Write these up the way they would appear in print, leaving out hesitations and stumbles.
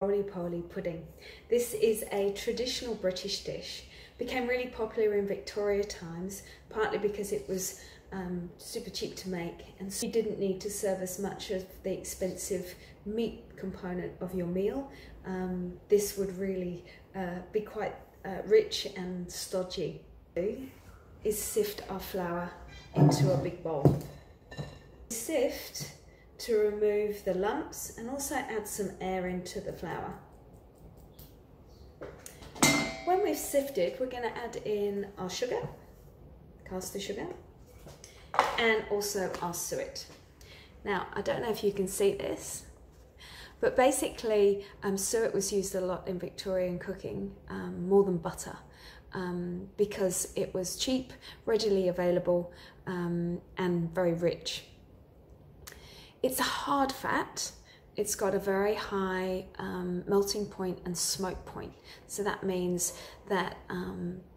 Roly Poly pudding. This is a traditional British dish. Became really popular in Victoria times, partly because it was super cheap to make, and so you didn't need to serve as much of the expensive meat component of your meal. This would really be quite rich and stodgy. Is sift our flour into a big bowl. Sift to remove the lumps and also add some air into the flour. When we've sifted, we're going to add in our sugar, caster sugar, and also our suet. Now, I don't know if you can see this, but basically suet was used a lot in Victorian cooking, more than butter, because it was cheap, readily available, and very rich. It's a hard fat. It's got a very high melting point and smoke point. So that means that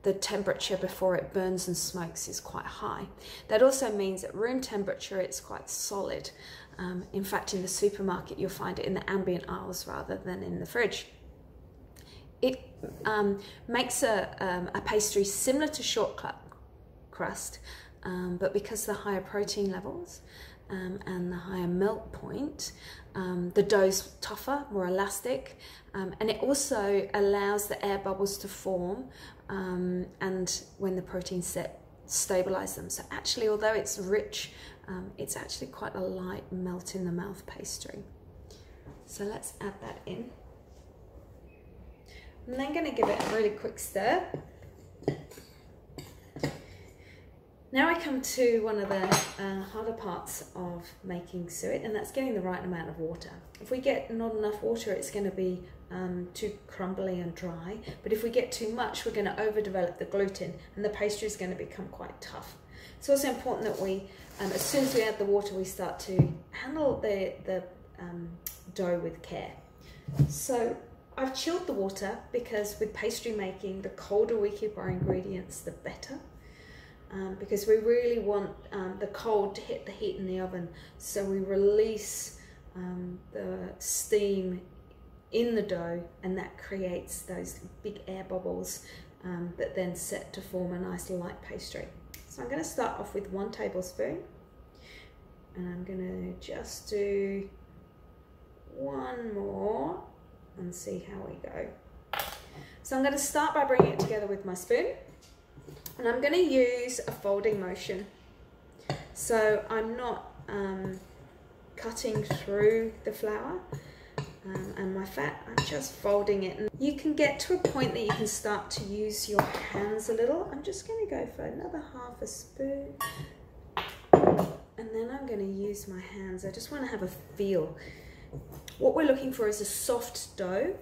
the temperature before it burns and smokes is quite high. That also means at room temperature it's quite solid. In fact, in the supermarket you'll find it in the ambient aisles rather than in the fridge. It makes a pastry similar to shortcut crust, but because of the higher protein levels and the higher melt point, the dough's tougher, more elastic, and it also allows the air bubbles to form, and when the protein's set, stabilize them. So actually, although it's rich, it's actually quite a light melt in the mouth pastry. So let's add that in. I'm then going to give it a really quick stir. Now I come to one of the harder parts of making suet, and that's getting the right amount of water. If we get not enough water, it's going to be too crumbly and dry, but if we get too much, we're going to overdevelop the gluten and the pastry is going to become quite tough. It's also important that we, as soon as we add the water, we start to handle the dough with care. So I've chilled the water because with pastry making, the colder we keep our ingredients, the better. Because we really want the cold to hit the heat in the oven, so we release the steam in the dough, and that creates those big air bubbles that then set to form a nice light pastry. So I'm going to start off with 1 tablespoon, and I'm going to just do 1 more and see how we go. So I'm going to start by bringing it together with my spoon. And I'm going to use a folding motion. So I'm not cutting through the flour and my fat, I'm just folding it. And you can get to a point that you can start to use your hands a little. I'm just going to go for another ½ a spoon. And then I'm going to use my hands. I just want to have a feel. What we're looking for is a soft dough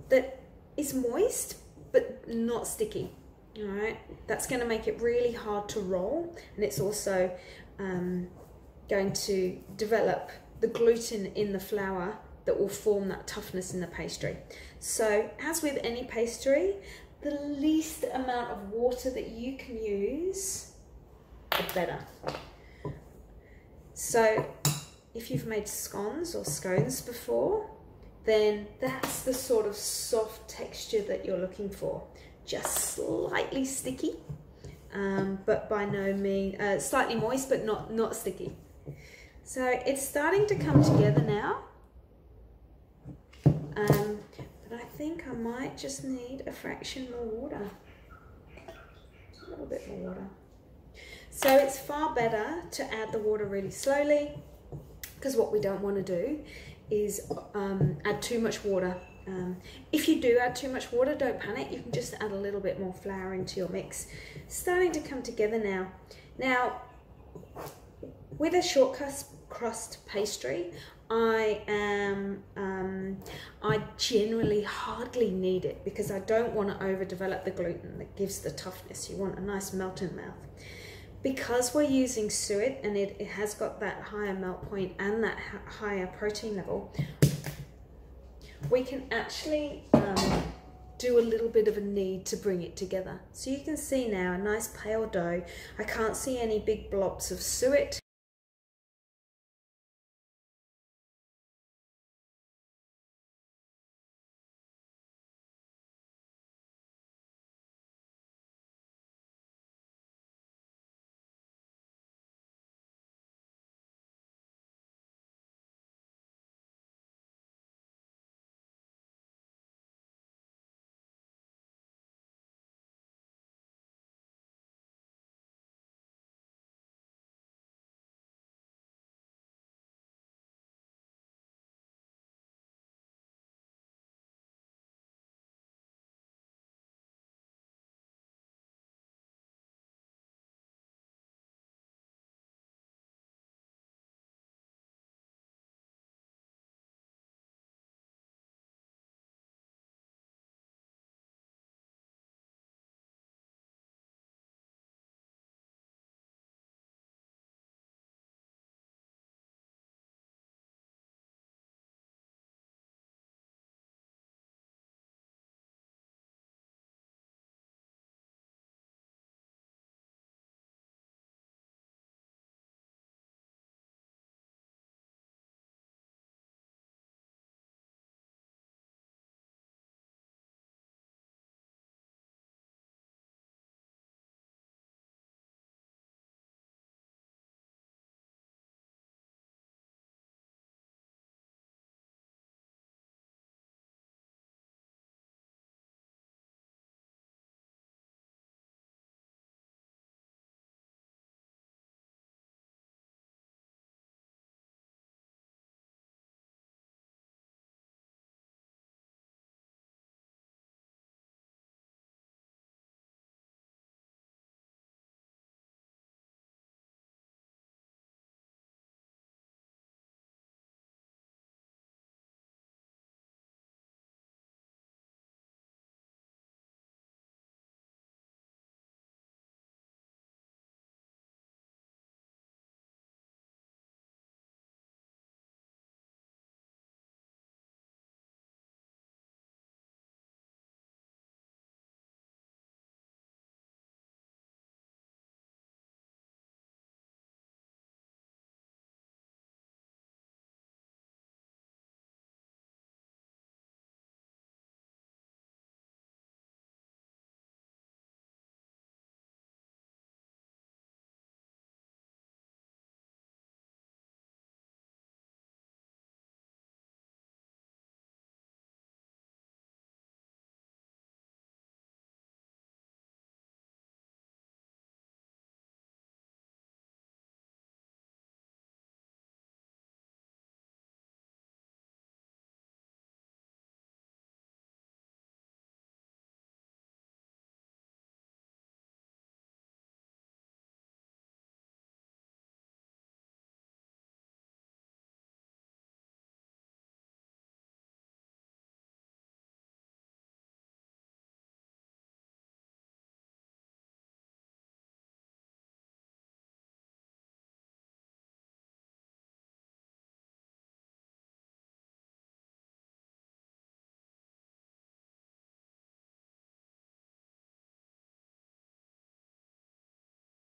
that is moist but not sticky. All right, that's going to make it really hard to roll, and it's also going to develop the gluten in the flour that will form that toughness in the pastry. So as with any pastry, the least amount of water that you can use, the better. So if you've made scones or scones before, then that's the sort of soft texture that you're looking for. Just slightly sticky, but by no means, slightly moist, but not sticky. So it's starting to come together now, but I think I might just need a fraction more water, a little bit more water. So it's far better to add the water really slowly, because what we don't want to do is add too much water. If you do add too much water, don't panic. You can just add a little bit more flour into your mix. It's starting to come together now. Now, with a short crust pastry, I generally hardly need it because I don't want to overdevelop the gluten that gives the toughness. You want a nice melt in mouth. Because we're using suet and it has got that higher melt point and that higher protein level, we can actually do a little bit of a knead to bring it together. So you can see now a nice pale dough. I can't see any big blobs of suet.